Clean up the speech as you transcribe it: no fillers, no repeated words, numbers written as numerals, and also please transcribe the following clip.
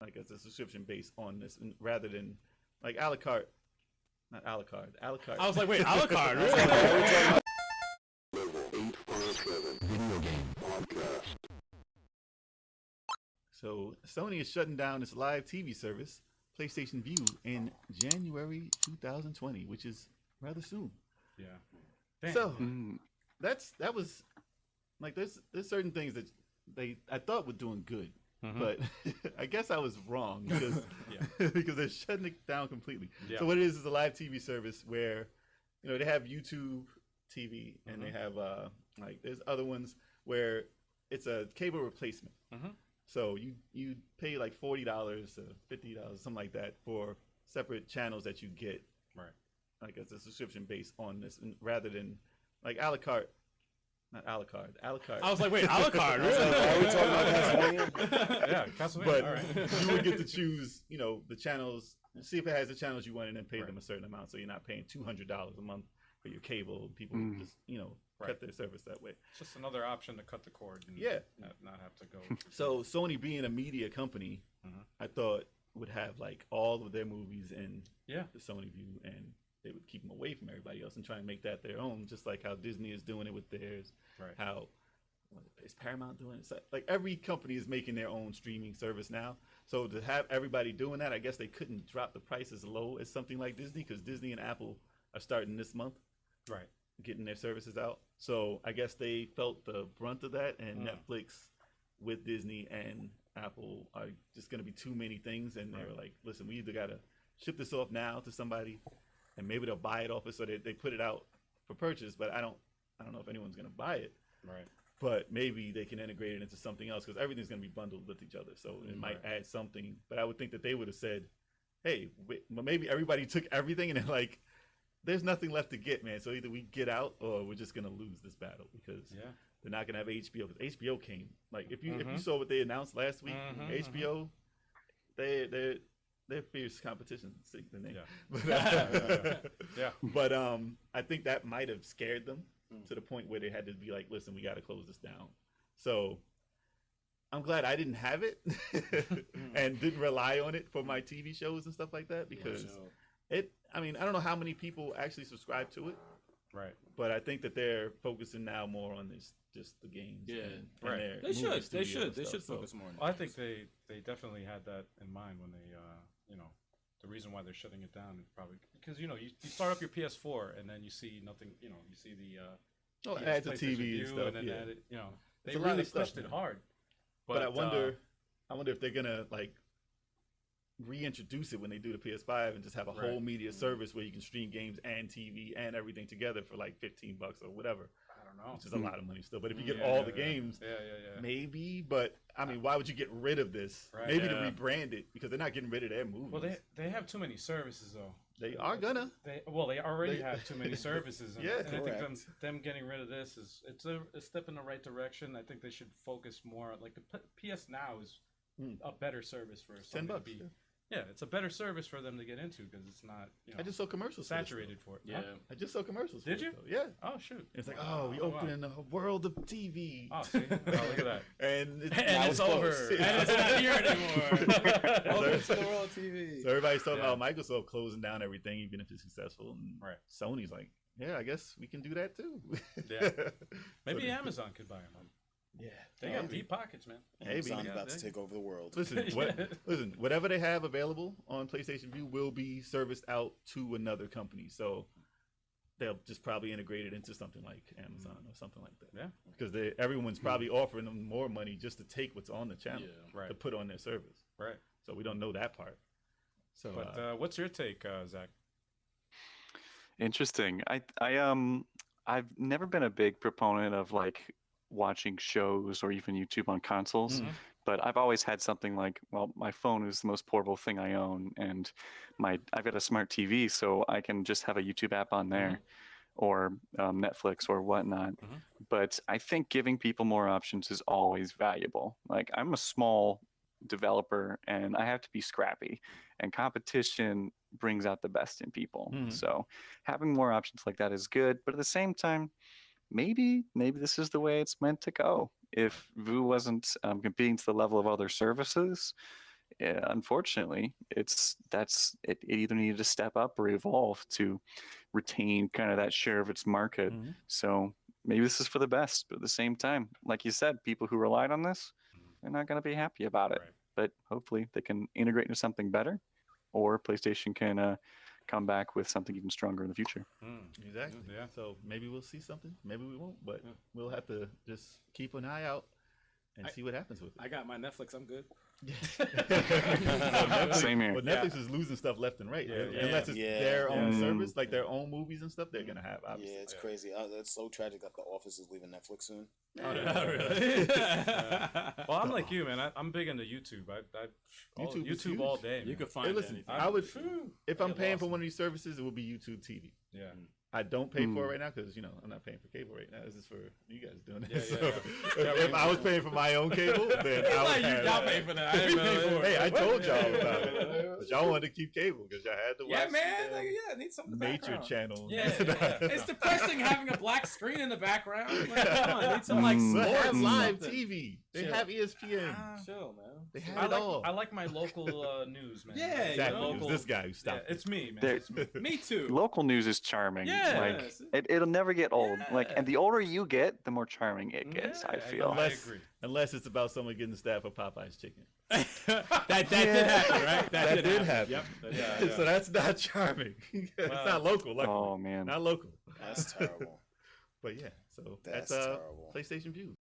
like as a subscription based on this, rather than like a la carte, not a la carte, a la carte. I was like, wait, a la carte, really? Level 857 Video Game Podcast. So Sony is shutting down its live TV service, PlayStation Vue, in January 2020, which is rather soon. Yeah. Damn. So that was like there's certain things that I thought were doing good, but I guess I was wrong because because they're shutting it down completely. Yeah. So what it is a live TV service where they have YouTube TV and they have like there's other ones where it's a cable replacement. So you pay like $40 or $50, something like that, for separate channels that you get, right? Like as a subscription based on this, rather than like a la carte, not a la carte, a la carte. I was like, wait, a la carte, really? Are we talking about Castlevania? Yeah, Castlevania. But all right. you would get to choose, the channels. See if it has the channels you want, and then pay them a certain amount. So you're not paying $200 a month for your cable. People just cut their service that way. It's just another option to cut the cord and not have to go. So Sony, being a media company, I thought would have like all of their movies in the Sony Vue, and they would keep them away from everybody else and try and make that their own, just like how Disney is doing it with theirs. Right. How is Paramount doing it? Like every company is making their own streaming service now. So to have everybody doing that, I guess they couldn't drop the price as low as something like Disney, because Disney and Apple are starting this month. Right. Getting their services out. So I guess they felt the brunt of that, and Netflix with Disney and Apple are just going to be too many things, and they were like, listen, we either got to ship this off now to somebody, and maybe they'll buy it off us, so they put it out for purchase, but I don't know if anyone's going to buy it. Right. But maybe they can integrate it into something else, because everything's going to be bundled with each other, so it might add something. But I would think that they would have said, hey, maybe everybody took everything, and they're like, there's nothing left to get, man. So either we get out or we're just gonna lose this battle, because they're not gonna have HBO. Because HBO came, like if you saw what they announced last week, HBO, they're fierce competition. But I think that might have scared them to the point where they had to be like, listen, we got to close this down. So I'm glad I didn't have it and didn't rely on it for my TV shows and stuff like that, because I don't know how many people actually subscribe to it. Right. But I think that they're focusing now more on just the games. Yeah. And They should focus more on it. Well, I think they definitely had that in mind when they, the reason why they're shutting it down is probably because, you start up your PS4 and then you see nothing, you see the add to TV and stuff. And then add it, they It's a lot really of stuff, pushed it man. hard. But I wonder if they're gonna like reintroduce it when they do the PS5 and just have a whole media service where you can stream games and TV and everything together for like $15 or whatever. I don't know. Which is a lot of money still. But if you get all the games, maybe. But I mean, why would you get rid of this? Right. Maybe to rebrand it, because they're not getting rid of their movies. Well, they have too many services though. They are gonna. They already have too many services. And, and I think them getting rid of this it's a step in the right direction. I think they should focus more. Like the PS Now is a better service for $10. Yeah, it's a better service for them to get into, because it's not I just saw commercials saturated for it. Yeah. I just saw commercials. Did you? Yeah. Oh shoot! It's like, we open a world of TV. Oh, see? Oh, look at that. And it's over. And it's not here anymore. Welcome to the world TV. So everybody's talking about Microsoft closing down everything, even if it's successful. And Sony's like, I guess we can do that too. Yeah. Maybe Amazon could buy them. Yeah, they got deep pockets, man. Amazon's about to take over the world. Listen, whatever they have available on PlayStation Vue will be serviced out to another company. So they'll just probably integrate it into something like Amazon or something like that. Yeah, because everyone's probably offering them more money just to take what's on the channel to put on their service. Right. So we don't know that part. So, but what's your take, Zach? Interesting. I've never been a big proponent of like watching shows or even YouTube on consoles, but I've always had something like, well, my phone is the most portable thing I own, and I've got a smart TV, so I can just have a YouTube app on there, or Netflix or whatnot. But I think giving people more options is always valuable. Like, I'm a small developer and I have to be scrappy, and competition brings out the best in people. So having more options like that is good, but at the same time, maybe this is the way it's meant to go. If Vue wasn't competing to the level of other services, unfortunately, it either needed to step up or evolve to retain kind of that share of its market. Mm-hmm. So maybe this is for the best, but at the same time, like you said, people who relied on this, they're not going to be happy about it. Right. But hopefully they can integrate into something better, or PlayStation can come back with something even stronger in the future. Exactly. Yeah. So maybe we'll see something. Maybe we won't. But we'll have to just keep an eye out and see what happens with it. I got my Netflix. I'm good. Same here. But Netflix is losing stuff left and right. Unless it's their own service, like their own movies and stuff, they're gonna have. Obviously. Yeah, it's crazy. It's so tragic that The Office is leaving Netflix soon. Oh, really? Well, I'm like you, man. I'm big into YouTube. YouTube all day. Man. You could find listen, anything. I would if I'm paying for one of these services, it would be YouTube TV. Yeah. I don't pay for it right now because I'm not paying for cable right now. This is for you guys doing it. Yeah. If I was paying for my own cable, then I would have. Y'all pay for that. I didn't pay for it. Hey, I told y'all about it. But y'all wanted to keep cable because y'all had to watch. Yeah, man. I need something. Nature Channel. Yeah, it's depressing having a black screen in the background. Like, come on, I need some like They sports. have live something. TV. They have ESPN. Chill, man. They have it all. I like my local news, man. Yeah, Exactly. you know? It was this guy who stopped. It's me, man. It's me. Me too. Local news is charming. Yeah. Like it'll never get old. Like, and the older you get, the more charming it gets. I feel. I agree. Unless it's about someone getting the staff of Popeye's chicken. that did happen, right? That did happen. Yep. So that's not charming. It's not local. Luckily. Oh man. Not local. That's terrible. But yeah, so That's that's terrible. PlayStation Vue.